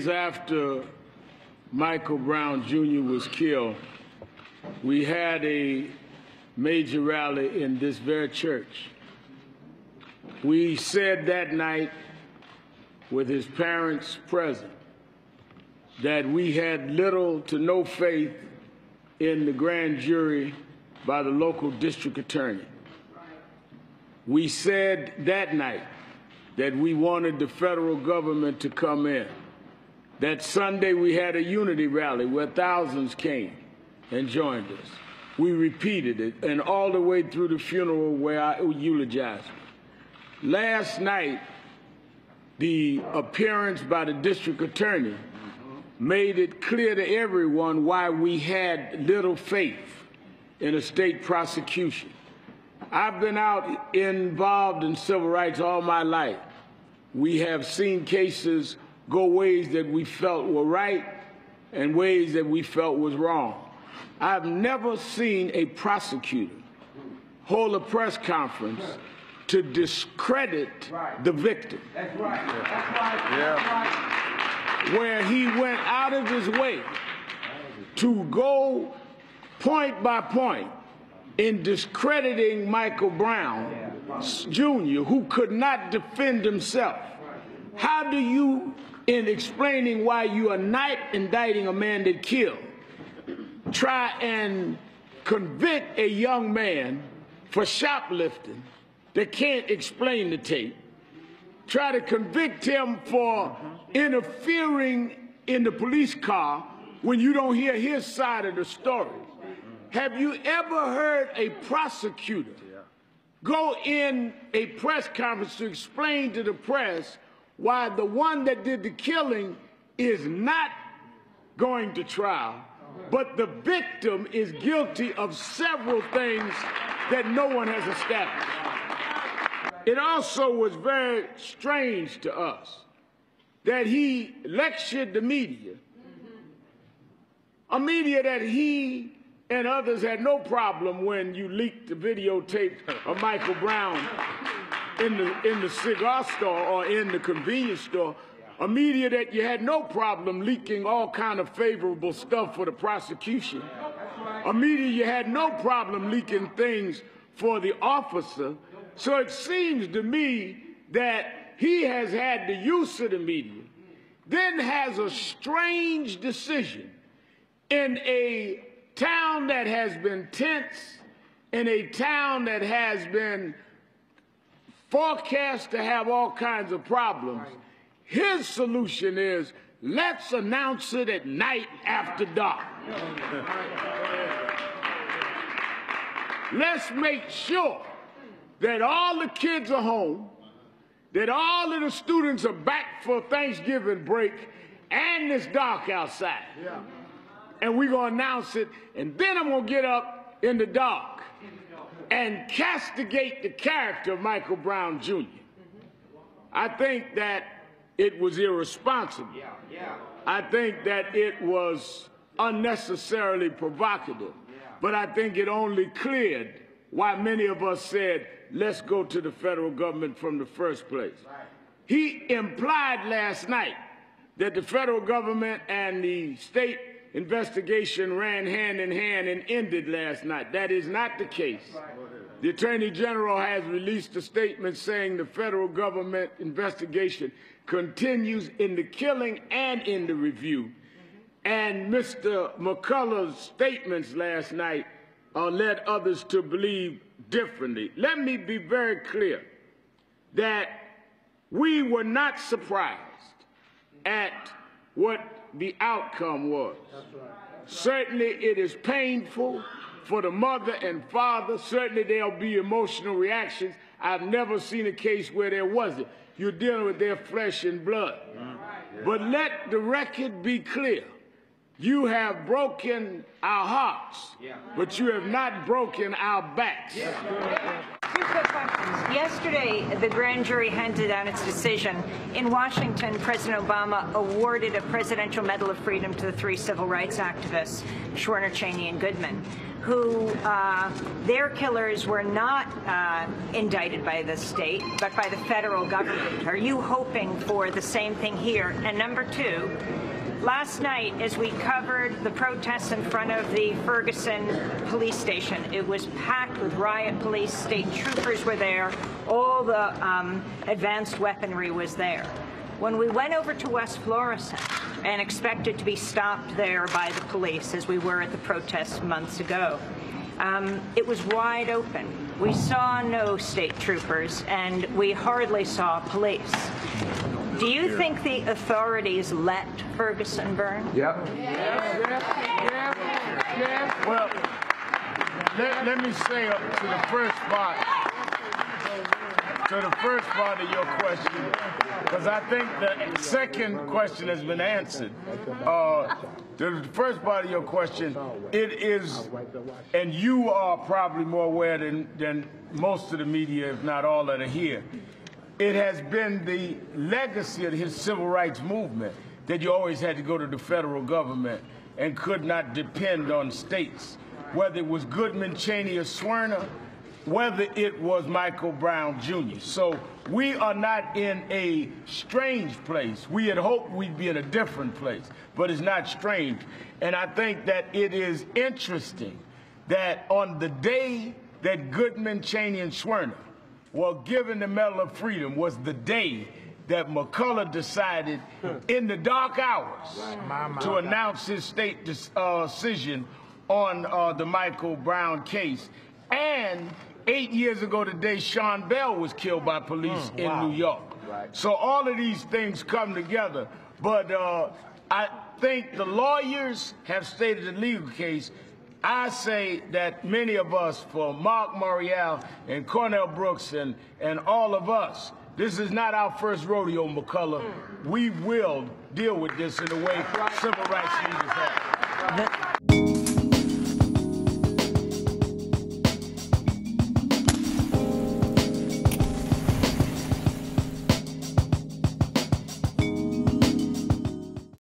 days after Michael Brown Jr. was killed, we had a major rally in this very church. We said that night, with his parents present, that we had little to no faith in the grand jury by the local district attorney. We said that night that we wanted the federal government to come in. That Sunday we had a unity rally where thousands came and joined us. We repeated it, and all the way through the funeral where I eulogized him. Last night, the appearance by the district attorney made it clear to everyone why we had little faith in a state prosecution. I've been out involved in civil rights all my life. We have seen cases go ways that we felt were right and ways that we felt was wrong. I've never seen a prosecutor hold a press conference to discredit the victim. That's right. That's right. Yeah. That's right. Where he went out of his way to go point by point in discrediting Michael Brown Jr., who could not defend himself. How do you, in explaining why you are not indicting a man that killed, try and convict a young man for shoplifting that can't explain the tape, try to convict him for interfering in the police car when you don't hear his side of the story? Have you ever heard a prosecutor go in a press conference to explain to the press why the one that did the killing is not going to trial, but the victim is guilty of several things that no one has established? It also was very strange to us that he lectured the media, a media that he and others had no problem when you leaked the videotape of Michael Brown in the cigar store or in the convenience store, a media that you had no problem leaking all kind of favorable stuff for the prosecution, a media you had no problem leaking things for the officer. So it seems to me that he has had the use of the media, then has a strange decision in a town that has been tense, in a town that has been forecast to have all kinds of problems. His solution is, let's announce it at night after dark. Let's make sure that all the kids are home, that all of the students are back for Thanksgiving break, and it's dark outside. And we're going to announce it, and then I'm going to get up in the dark and castigate the character of Michael Brown Jr. I think that it was irresponsible. I think that it was unnecessarily provocative. But I think it only cleared why many of us said, let's go to the federal government from the first place. He implied last night that the federal government and the state investigation ran hand in hand and ended last night. That is not the case. The Attorney General has released a statement saying the federal government investigation continues in the killing and in the review. And Mr. McCulloch's statements last night led others to believe differently. Let me be very clear that we were not surprised at what the outcome was. Certainly it is painful for the mother and father. Certainly there'll be emotional reactions. I've never seen a case where there wasn't. You're dealing with their flesh and blood. But let the record be clear. You have broken our hearts, but you have not broken our backs. Two quick questions. Yesterday, the grand jury handed down its decision. In Washington, President Obama awarded a Presidential Medal of Freedom to the 3 civil rights activists, Schwerner, Cheney, and Goodman. who their killers were not indicted by the state, but by the federal government. Are you hoping for the same thing here? And number two, last night, as we covered the protests in front of the Ferguson police station, it was packed with riot police. State troopers were there. All the advanced weaponry was there. When we went over to West Florissant and expected to be stopped there by the police, as we were at the protests months ago, it was wide open. We saw no state troopers, and we hardly saw police. Do you think the authorities let Ferguson burn? Yep. Well, let me say up to the first part of your question, because I think the second question has been answered. The first part of your question, it is, and you are probably more aware than most of the media, if not all that are here, it has been the legacy of his civil rights movement that you always had to go to the federal government and could not depend on states, whether it was Goodman, Cheney, or Swerner, whether it was Michael Brown Jr. So we are not in a strange place. We had hoped we'd be in a different place, but it's not strange. And I think that it is interesting that on the day that Goodman, Cheney, and Swerner were given the Medal of Freedom was the day that McCulloch decided in the dark hours to announce his state decision on the Michael Brown case. And 8 years ago today, Sean Bell was killed by police in New York. So all of these things come together. But I think the lawyers have stated the legal case. I say that many of us, for Mark Morial and Cornell Brooks and all of us, this is not our first rodeo, McCulloch. We will deal with this in the way civil rights leaders have.